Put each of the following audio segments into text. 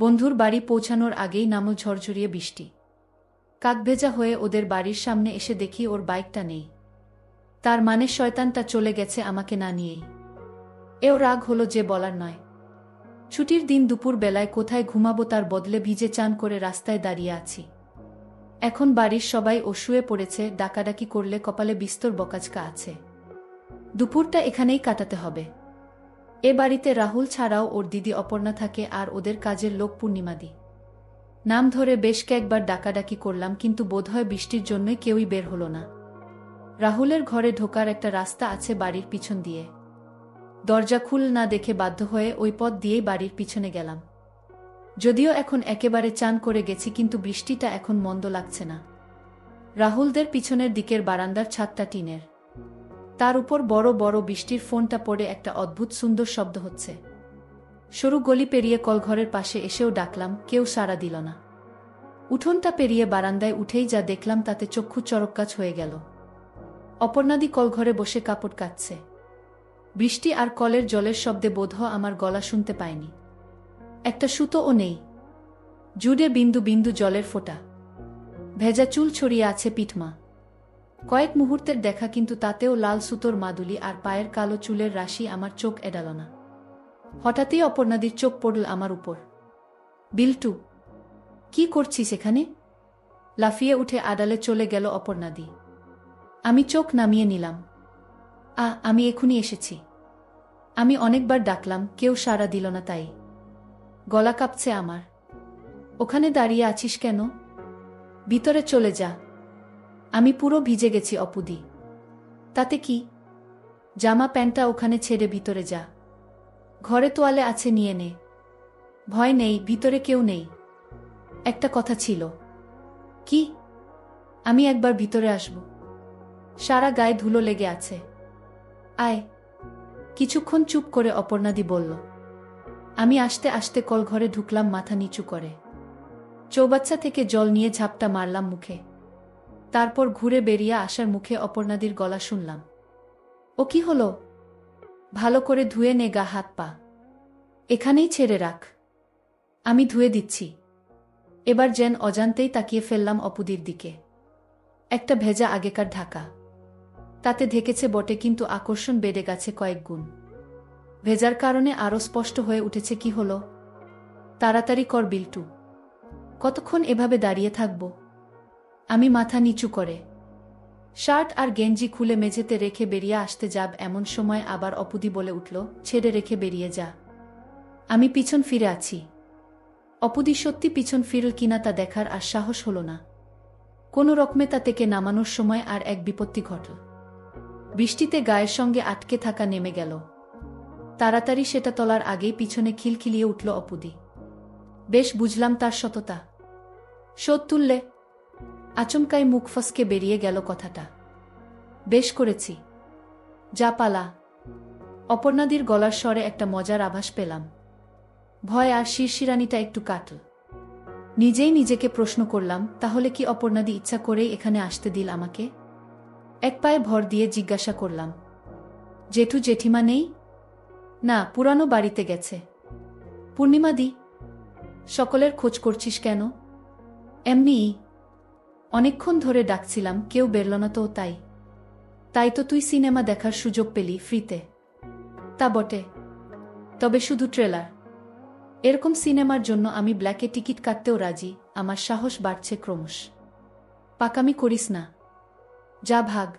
বন্ধুর বাড়ি পৌঁছানোর আগেই নামল ঝরঝরিয়ে বৃষ্টি। কাকভেজা হয়ে ওদের বাড়ির সামনে এসে দেখি ওর বাইকটা নেই। তার মানে শয়তানটা চলে গেছে আমাকে না নিয়েই। এও রাগ হলো যে বলার নয়। ছুটির দিন দুপুর বেলায় কোথায় ঘুমাবো তার বদলে ভিজে চান করে রাস্তায় দাঁড়িয়ে আছি। এখন বাড়ির সবাই ও শুয়ে পড়েছে, ডাকাডাকি করলে কপালে বিস্তর বকাঝকা আছে। দুপুরটা এখানেই কাটাতে হবে। এ বাড়িতে রাহুল ছাড়াও ওর দিদি অপর্ণা থাকে আর ওদের কাজের লোক পূর্ণিমাদি। নাম ধরে বেশ কয়েকবার ডাকাডাকি করলাম, কিন্তু বোধহয় বৃষ্টির জন্যই কেউই বের হলো না। রাহুলের ঘরে ঢোকার একটা রাস্তা আছে বাড়ির পিছন দিয়ে। দরজা খুল না দেখে বাধ্য হয়ে ওই পথ দিয়েই বাড়ির পিছনে গেলাম। যদিও এখন একেবারে চান করে গেছি, কিন্তু বৃষ্টিটা এখন মন্দ লাগছে না। রাহুলদের পিছনের দিকের বারান্দার ছাদটা টিনের, তার উপর বড় বড় বৃষ্টির ফোঁটা পড়ে একটা অদ্ভুত সুন্দর শব্দ হচ্ছে। সরু গলি পেরিয়ে কলঘরের পাশে এসেও ডাকলাম, কেউ সাড়া দিল না। উঠোনটা পেরিয়ে বারান্দায় উঠেই যা দেখলাম তাতে চক্ষু চরকগাছ হয়ে গেল। অপর্ণাদি কলঘরে বসে কাপড় কাচছে। বৃষ্টি আর কলের জলের শব্দে বোধহয় আমার গলা শুনতে পায়নি। একটা সুতোও নেই, জুড়ে বিন্দু বিন্দু জলের ফোঁটা। ভেজা চুল ছড়িয়ে আছে পিঠমা। কয়েক মুহূর্তের দেখা, কিন্তু তাতেও লাল সুতোর মাদুলি আর পায়ের কালো চুলের রাশি আমার চোখ এড়াল না। হঠাৎই অপর্ণাদির চোখ পড়ল আমার উপর। বিল্টু, কি করছিস এখানে? লাফিয়ে উঠে আড়ালে চলে গেল অপর্ণাদি। আমি চোখ নামিয়ে নিলাম। আমি এখুনি এসেছি। আমি অনেকবার ডাকলাম, কেউ সাড়া দিল না, তাই গলা কাঁপছে আমার। ওখানে দাঁড়িয়ে আছিস কেন? ভিতরে চলে যা। আমি পুরো ভিজে গেছি অপুদি। তাতে কি? জামা প্যান্টটা ওখানে ছেড়ে ভিতরে যা। ঘরে তোয়ালে আছে, নিয়ে নে। ভয় নেই, ভিতরে কেউ নেই। একটা কথা ছিল। কি? আমি একবার ভিতরে আসব। সারা গায়ে ধুলো লেগে আছে। আয়। কিছুক্ষণ চুপ করে অপর্ণাদি বলল। আমি আস্তে আস্তে কলঘরে ঢুকলাম, মাথা নিচু করে। চৌবাচ্চা থেকে জল নিয়ে ঝাপটা মারলাম মুখে। তারপর ঘুরে বেরিয়ে আসার মুখে অপর্ণাদির গলা শুনলাম। ও কি হলো? ভালো করে ধুয়ে নে গা হাত পা। এখানেই ছেড়ে রাখ, আমি ধুয়ে দিচ্ছি। এবার যেন অজান্তেই তাকিয়ে ফেললাম অপুদির দিকে। একটা ভেজা আগেকার ঢাকা, তাতে ঢেকেছে বটে, কিন্তু আকর্ষণ বেড়ে গেছে কয়েক গুণ। ভেজার কারণে আরও স্পষ্ট হয়ে উঠেছে। কি হলো? তাড়াতাড়ি কর বিল্টু। কতক্ষণ এভাবে দাঁড়িয়ে থাকব? আমি মাথা নিচু করে শার্ট আর গেঞ্জি খুলে মেঝেতে রেখে বেরিয়ে আসতে যাব, এমন সময় আবার অপুদি বলে উঠল, ছেড়ে রেখে বেরিয়ে যা। আমি পিছন ফিরে আছি। অপুদি সত্যি পিছন ফিরল কিনা তা দেখার আর সাহস হলো না। কোনো রকমে তা থেকে নামানোর সময় আর এক বিপত্তি ঘটল। বৃষ্টিতে গায়ের সঙ্গে আটকে থাকা নেমে গেল। তাড়াতাড়ি সেটা তোলার আগেই পিছনে খিলখিলিয়ে উঠল অপুদি। বেশ বুঝলাম তার সততা। শোধ তুললে। আচমকাই মুখ ফসকে বেরিয়ে গেল কথাটা। বেশ করেছি, যা পালা। অপর্ণাদির গলার স্বরে একটা মজার আভাস পেলাম। ভয় আর শিরশিরানিটা একটু কাটল। নিজেই নিজেকে প্রশ্ন করলাম, তাহলে কি অপর্ণাদি ইচ্ছা করেই এখানে আসতে দিল আমাকে? এক পায়ে ভর দিয়ে জিজ্ঞাসা করলাম, জেঠু জেঠিমা নেই? না, পুরানো বাড়িতে গেছে। পূর্ণিমাদি? সকলের খোঁজ করছিস কেন? এমনিই। অনেকক্ষণ ধরে ডাকছিলাম, কেউ বেরল না তো, তাই তো তুই সিনেমা দেখার সুযোগ পেলি ফ্রিতে। তা বটে, তবে শুধু ট্রেলার। এরকম সিনেমার জন্য আমি ব্ল্যাকে টিকিট কাটতেও রাজি। আমার সাহস বাড়ছে ক্রমশ। পাকামি করিস না, যা ভাগ।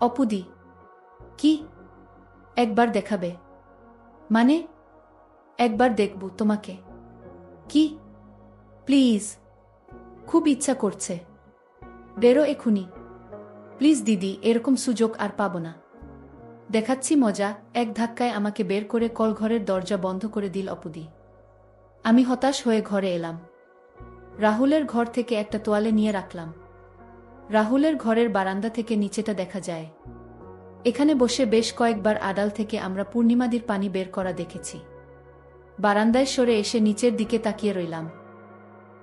অপুদি? কি? একবার দেখাবে? মানে? একবার দেখব তোমাকে। কি? প্লিজ, খুব ইচ্ছা করছে। বেরো এখুনি প্লিজ দিদি, এরকম সুযোগ আর পাব না। দেখাচ্ছি মজা। এক ধাক্কায় আমাকে বের করে কলঘরের দরজা বন্ধ করে দিল অপুদি। আমি হতাশ হয়ে ঘরে এলাম। রাহুলের ঘর থেকে একটা তোয়ালে নিয়ে রাখলাম। রাহুলের ঘরের বারান্দা থেকে নিচেটা দেখা যায়। এখানে বসে বেশ কয়েকবার আড়াল থেকে আমরা পূর্ণিমাদির পানি বের করা দেখেছি। বারান্দায় সরে এসে নিচের দিকে তাকিয়ে রইলাম।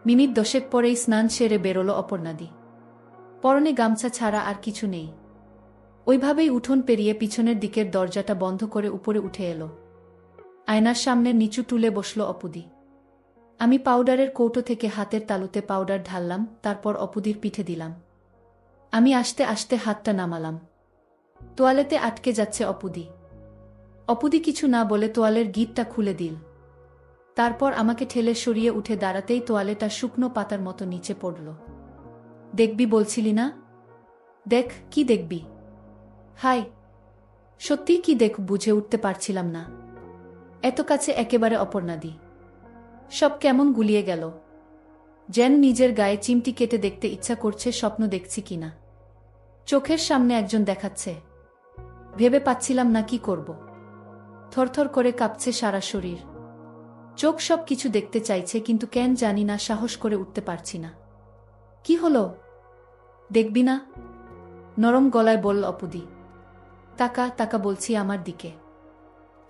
মিনিট 10 পরেই স্নান সেরে বেরোলো অপর্ণাদি। পরনে গামছা ছাড়া আর কিছু নেই। ওইভাবেই উঠোন পেরিয়ে পিছনের দিকের দরজাটা বন্ধ করে উপরে উঠে এলো। আয়নার সামনে নিচু টুলে বসল অপুদি। আমি পাউডারের কৌটো থেকে হাতের তালুতে পাউডার ঢাললাম, তারপর অপুদির পিঠে দিলাম। আমি আস্তে আস্তে হাতটা নামালাম। তোয়ালেতে আটকে যাচ্ছে অপুদি। অপুদি কিছু না বলে তোয়ালের গিঁটটা খুলে দিল। তারপর আমাকে ঠেলে সরিয়ে উঠে দাঁড়াতেই তোয়ালেটা শুকনো পাতার মতো নিচে পড়ল। দেখবি বলছিলি না? দেখ। কি দেখবি? হাই, সত্যি কি দেখ বুঝে উঠতে পারছিলাম না। এত কাছে একেবারে অপর্ণাদি। সব কেমন গুলিয়ে গেল, যেন নিজের গায়ে চিমটি কেটে দেখতে ইচ্ছা করছে স্বপ্ন দেখছি কিনা। চোখের সামনে একজন দেখাচ্ছে, ভেবে পাচ্ছিলাম না কি করব। থরথর করে কাঁপছে সারা শরীর। চোখ সব কিছু দেখতে চাইছে, কিন্তু কেন জানি না সাহস করে উঠতে পারছি না। কি হলো? দেখবি না? নরম গলায় বলল অপুদি। তাকা তাকা বলছি আমার দিকে।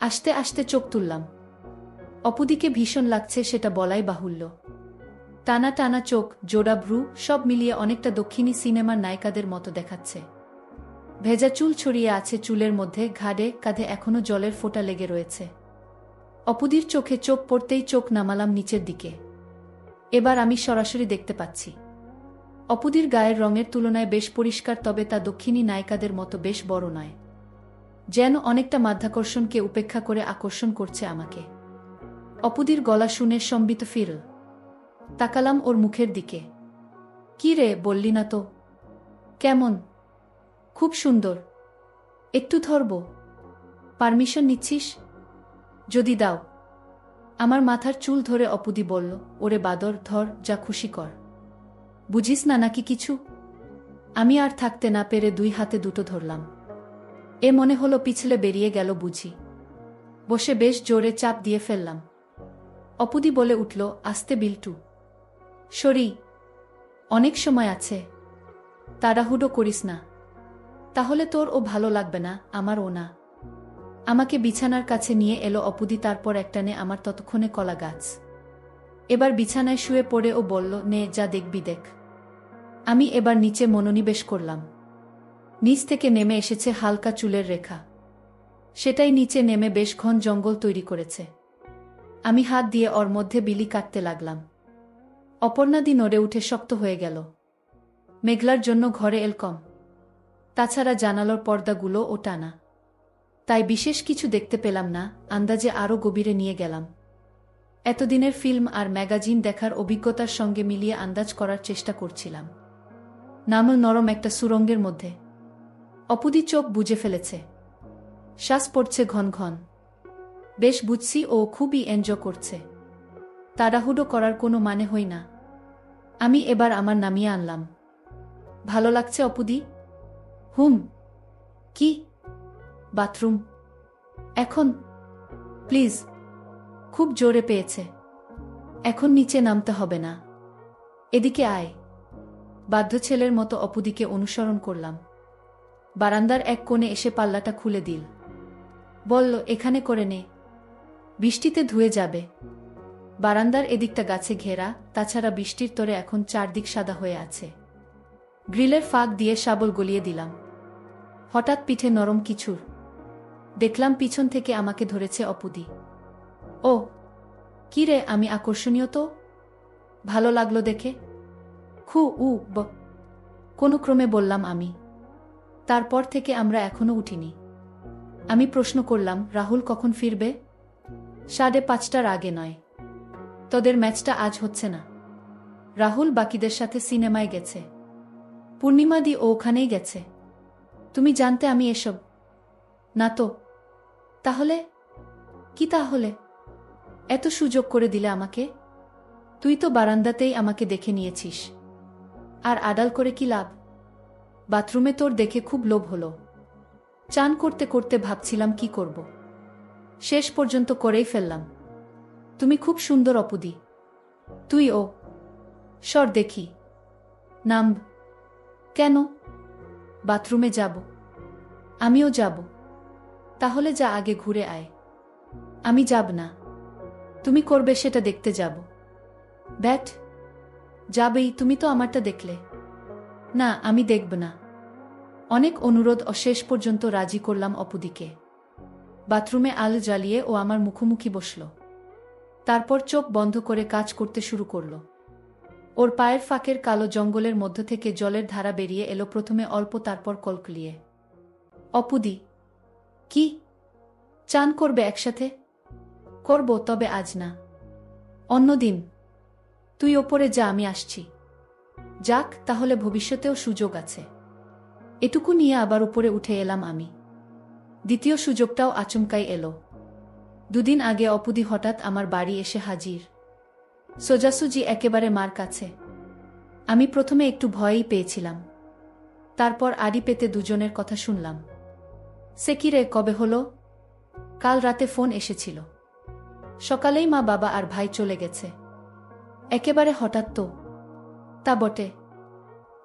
আস্তে আস্তে চোখ তুললাম। অপুদিকে ভীষণ লাগছে, সেটা বলাই বাহুল্য। টানা টানা চোখ, জোড়া ভ্রু, সব মিলিয়ে অনেকটা দক্ষিণী সিনেমার নায়িকাদের মতো দেখাচ্ছে। ভেজা চুল ছড়িয়ে আছে চুলের মধ্যে, ঘাড়ে কাঁধে এখনো জলের ফোঁটা লেগে রয়েছে। অপুদির চোখে চোখ পড়তেই চোখ নামালাম নিচের দিকে। এবার আমি সরাসরি দেখতে পাচ্ছি। অপুদির গায়ের রঙের তুলনায় বেশ পরিষ্কার, তবে তা দক্ষিণী নায়িকাদের মতো বেশ বড় নয়। যেন অনেকটা মাধ্যাকর্ষণকে উপেক্ষা করে আকর্ষণ করছে আমাকে। অপুদির গলা শুনে সম্বিত ফিরল। তাকালাম ওর মুখের দিকে। কি রে, বললি না তো? কেমন? খুব সুন্দর। একটু ধরব? পারমিশন নিচ্ছিস? যদি দাও। আমার মাথার চুল ধরে অপুদি বলল, ওরে বাদর, ধর, যা খুশি কর। বুঝিস না নাকি কিছু? আমি আর থাকতে না পেরে দুই হাতে দুটো ধরলাম। এ মনে হলো পিছলে বেরিয়ে গেল বুঝি। বসে বেশ জোরে চাপ দিয়ে ফেললাম। অপুদি বলে উঠল, আস্তে বিল্টু, সরি, অনেক সময় আছে, তাড়াহুড়ো করিস না। তাহলে তোর ও ভালো লাগবে না, আমার ও না। আমাকে বিছানার কাছে নিয়ে এলো অপুদি, তারপর একটানে আমার ততক্ষণে কলা গাছ। এবার বিছানায় শুয়ে পড়ে ও বলল, নে যা দেখবি দেখ। আমি এবার নিচে মনোনিবেশ করলাম। নিচ থেকে নেমে এসেছে হালকা চুলের রেখা। সেটাই নিচে নেমে বেশ ঘন জঙ্গল তৈরি করেছে। আমি হাত দিয়ে ওর মধ্যে বিলি কাটতে লাগলাম। অপর্ণাদি নড়ে উঠে শক্ত হয়ে গেল। মেঘলার জন্য ঘরে এল কম। তাছাড়া জানালার পর্দাগুলো ও টানা, তাই বিশেষ কিছু দেখতে পেলাম না। আন্দাজে আরও গভীরে নিয়ে গেলাম। এতদিনের ফিল্ম আর ম্যাগাজিন দেখার অভিজ্ঞতার সঙ্গে মিলিয়ে আন্দাজ করার চেষ্টা করছিলাম। নামল নরম একটা সুরঙ্গের মধ্যে। অপুদি চোখ বুজে ফেলেছে। শ্বাস পড়ছে ঘন ঘন। বেশ বুঝছি ও খুবই এনজয় করছে। তাড়াহুড়ো করার কোনো মানে হই না। আমি এবার আমার নামিয়ে আনলাম। ভালো লাগছে অপুদি? হুম। কি? বাথরুম? এখন? প্লিজ। খুব জোরে পেয়েছে। এখন নিচে নামতে হবে না। এদিকে আয়। বাধ্য ছেলের মতো অপুদিকে অনুসরণ করলাম। বারান্দার এক কোণে এসে পাল্লাটা খুলে দিল। বলল, এখানে করে নে, বৃষ্টিতে ধুয়ে যাবে। বারান্দার এদিকটা গাছে ঘেরা, তাছাড়া বৃষ্টির তোরে এখন চারদিক সাদা হয়ে আছে। গ্রিলের ফাঁক দিয়ে শাবল গলিয়ে দিলাম। হঠাৎ পিঠে নরম কিছুর। দেখলাম পিছন থেকে আমাকে ধরেছে অপুদি। ও কি রে, আমি আকর্ষণীয় তো? ভালো লাগলো দেখে? কোনো ক্রমে বললাম আমি। তারপর থেকে আমরা এখনো উঠিনি। আমি প্রশ্ন করলাম, রাহুল কখন ফিরবে? 5:30টার আগে নয়। তোদের ম্যাচটা আজ হচ্ছে না? রাহুল বাকিদের সাথে সিনেমায় গেছে। পূর্ণিমাদি ও ওখানেই গেছে। তুমি জানতে আমি এসব? না তো। তাহলে? কি তাহলে? এত সুযোগ করে দিলে আমাকে। তুই তো বারান্দাতেই আমাকে দেখে নিয়েছিস। আর আড়াল করে কি লাভ? বাথরুমে তোর দেখে খুব লোভ হলো। চান করতে করতে ভাবছিলাম কি করব। শেষ পর্যন্ত করেই ফেললাম। তুমি খুব সুন্দর অপুদি। তুই ও সর দেখি। নাম। কেন? বাথরুমে যাব। আমিও যাব। তাহলে যা, আগে ঘুরে আয়। আমি যাব না। তুমি করবে সেটা দেখতে যাব। ব্যাট যাবেই, তুমি তো আমারটা দেখলে। না, আমি দেখব না। অনেক অনুরোধ ও শেষ পর্যন্ত রাজি করলাম অপুদিকে। বাথরুমে আলো জ্বালিয়ে ও আমার মুখোমুখি বসল। তারপর চোখ বন্ধ করে কাজ করতে শুরু করল। ওর পায়ের ফাঁকের কালো জঙ্গলের মধ্য থেকে জলের ধারা বেরিয়ে এলো, প্রথমে অল্প, তারপর কলকলিয়ে। অপুদি, কি চান করবে একসাথে? করব, তবে আজ না, অন্যদিন। তুই ওপরে যা, আমি আসছি। যাক, তাহলে ভবিষ্যতেও সুযোগ আছে। এটুকু নিয়ে আবার উপরে উঠে এলাম আমি। দ্বিতীয় সুযোগটাও আচমকাই এলো। 2 দিন আগে অপুদি হঠাৎ আমার বাড়ি এসে হাজির, সোজাসুজি একেবারে মার কাছে। আমি প্রথমে একটু ভয়ই পেয়েছিলাম, তারপর আড়ি পেতে দুজনের কথা শুনলাম। সে কি রে, কবে হলো? কাল রাতে ফোন এসেছিল। সকালেই মা, বাবা আর ভাই চলে গেছে। একেবারে হঠাৎ তো। তা বটে,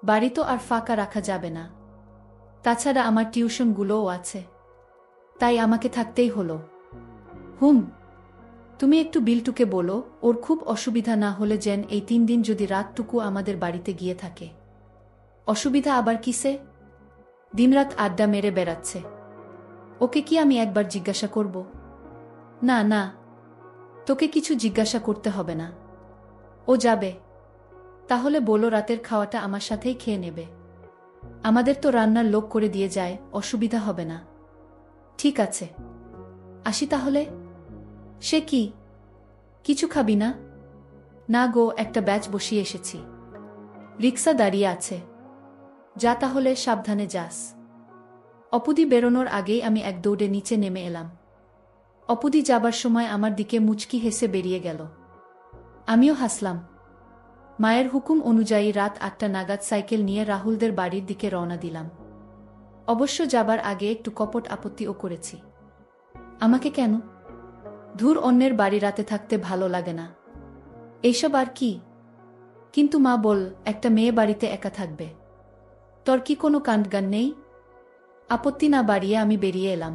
বাড়ি তো আর ফাঁকা রাখা যাবে না। তাছাড়া আমার টিউশনগুলোও আছে, তাই আমাকে থাকতেই হলো। তুমি একটু বিল্টুকে বলো, ওর খুব অসুবিধা না হলে যেন এই 3 দিন যদি রাতটুকু আমাদের বাড়িতে গিয়ে থাকে। অসুবিধা আবার কিসে? দিনরাত আড্ডা মেরে বেড়াচ্ছে। ওকে কি আমি একবার জিজ্ঞাসা করব? না না, তোকে কিছু জিজ্ঞাসা করতে হবে না, ও যাবে। তাহলে বলো রাতের খাওয়াটা আমার সাথেই খেয়ে নেবে। আমাদের তো রান্নার লোক করে দিয়ে যায়, অসুবিধা হবে না। ঠিক আছে, আসি তাহলে। সে কি, কিছু খাবি না? না গো, একটা ব্যাচ বসিয়ে এসেছি, রিক্সা দাঁড়িয়ে আছে। যা তাহলে, সাবধানে যাস। অপুদি বেরোনোর আগেই আমি এক দৌড়ে নিচে নেমে এলাম। অপুদি যাবার সময় আমার দিকে মুচকি হেসে বেরিয়ে গেল। আমিও হাসলাম। মায়ের হুকুম অনুযায়ী রাত 8টা নাগাদ সাইকেল নিয়ে রাহুলদের বাড়ির দিকে রওনা দিলাম। অবশ্য যাবার আগে একটু কপট আপত্তিও করেছি। আমাকে কেন? ধুর, অন্যের বাড়ি রাতে থাকতে ভালো লাগে না। এইসব আর কি? কিন্তু মা বল, একটা মেয়ে বাড়িতে একা থাকবে, তোর কি কোনো কাণ্ডজ্ঞান নেই? আপত্তি না বাড়িয়ে আমি বেরিয়ে এলাম।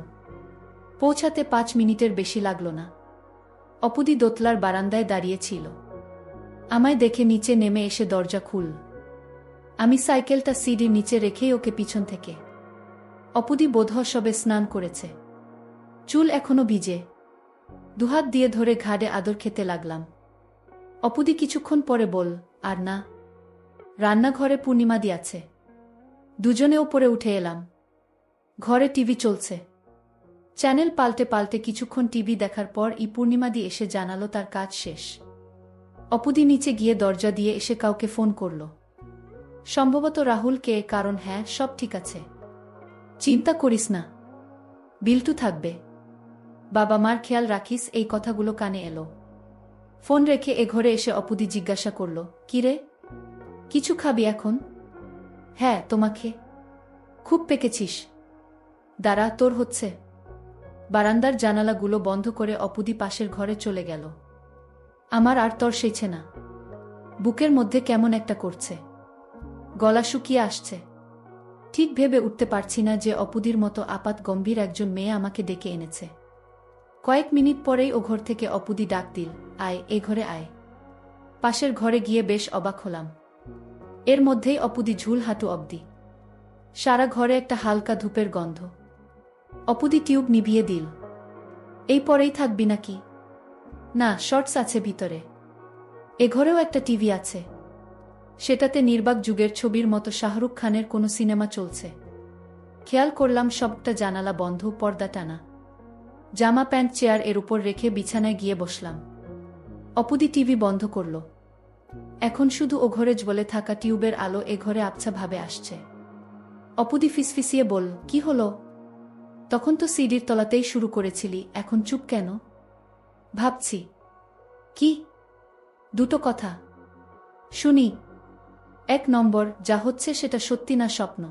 পৌঁছাতে 5 মিনিটের বেশি লাগলো না। অপুদি দোতলার বারান্দায় দাঁড়িয়েছিল। আমায় দেখে নিচে নেমে এসে দরজা খুল। আমি সাইকেলটা সিঁড়ির নিচে রেখেই ওকে পিছন থেকে। অপুদি বোধহয় সবে স্নান করেছে, চুল এখনো ভিজে। দুহাত দিয়ে ধরে ঘাড়ে আদর খেতে লাগলাম। অপুদি কিছুক্ষণ পরে বল, আর না, রান্নাঘরে পূর্ণিমাদি আছে। দুজনে ওপরে উঠে এলাম। ঘরে টিভি চলছে। চ্যানেল পাল্টে পাল্টে কিছুক্ষণ টিভি দেখার পর পূর্ণিমাদি এসে জানালো তার কাজ শেষ। অপুদি নিচে গিয়ে দরজা দিয়ে এসে কাউকে ফোন করল, সম্ভবত রাহুলকে, কারণ হ্যাঁ, সব ঠিক আছে, চিন্তা করিস না, বিল্টু থাকবে, বাবা মার খেয়াল রাখিস, এই কথাগুলো কানে এলো। ফোন রেখে এ ঘরে এসে অপুদি জিজ্ঞাসা করল, কিরে, কিছু খাবি এখন? হ্যাঁ, তোমাকে। খুব পেকেছিস, দাঁড়া, তোর হচ্ছে। বারান্দার জানালাগুলো বন্ধ করে অপুদি পাশের ঘরে চলে গেল। আমার আর তর সইছে না, বুকের মধ্যে কেমন একটা করছে, গলা শুকিয়ে আসছে। ঠিক ভেবে উঠতে পারছি না যে অপুদির মতো আপাত গম্ভীর একজন মেয়ে আমাকে ডেকে এনেছে। কয়েক মিনিট পরেই ও ঘর থেকে অপুদি ডাক দিল, আয়, এ ঘরে আয়। পাশের ঘরে গিয়ে বেশ অবাক হলাম। এর মধ্যেই অপুদি ঝুল হাঁটু অবধি। সারা ঘরে একটা হালকা ধূপের গন্ধ। অপুদি টিউব নিভিয়ে দিল। এই পরেই থাকবি নাকি? না, শর্টস আছে ভিতরে। এ ঘরেও একটা টিভি আছে, সেটাতে নির্বাক যুগের ছবির মতো শাহরুখ খানের কোনো সিনেমা চলছে। খেয়াল করলাম সবটা জানালা বন্ধ, পর্দা টানা। জামা প্যান্ট চেয়ার এর উপর রেখে বিছানায় গিয়ে বসলাম। অপুদি টিভি বন্ধ করল। এখন শুধু ও ঘরে জ্বলে থাকা টিউবের আলো এ ঘরে আবছা ভাবে আসছে। অপুদি ফিসফিসিয়ে বল, কি হলো? তখন তো সিডির তলাতেই শুরু করেছিলি, এখন চুপ কেন? ভাবছি। কি? 2টো কথা শুনি। 1 নম্বর, যা হচ্ছে সেটা সত্যি না স্বপ্ন?